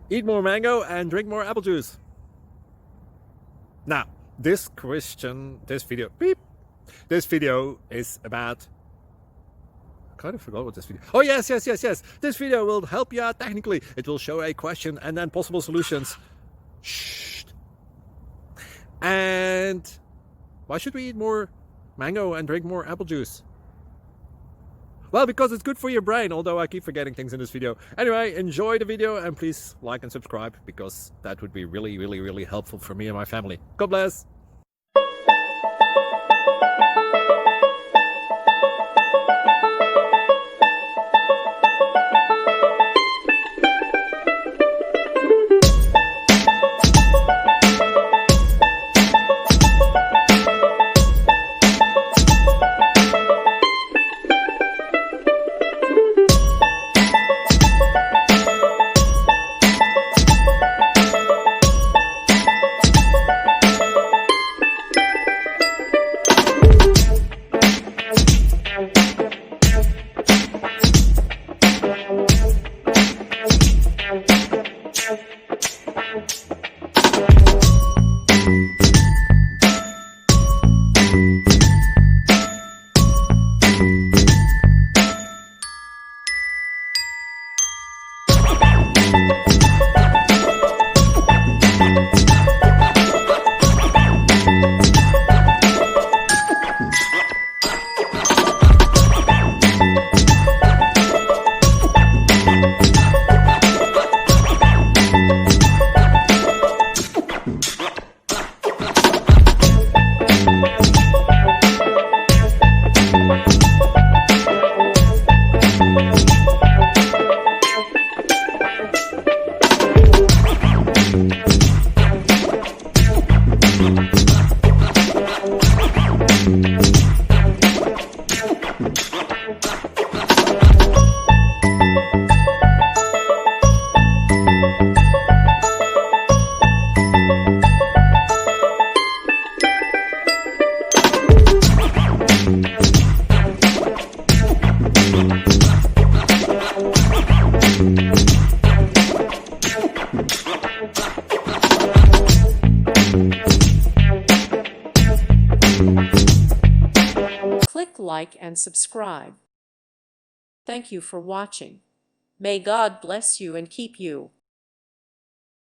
Eat more mango and drink more apple juice. Now, this video is about... I kind of forgot what this video... Oh, yes. This video will help you out technically. It will show a question and then possible solutions. Shh. And why should we eat more mango and drink more apple juice? Well, because it's good for your brain, although I keep forgetting things in this video. Anyway, enjoy the video and please like and subscribe, because that would be really helpful for me and my family. God bless! Click like and subscribe. Thank you for watching. May God bless you and keep you.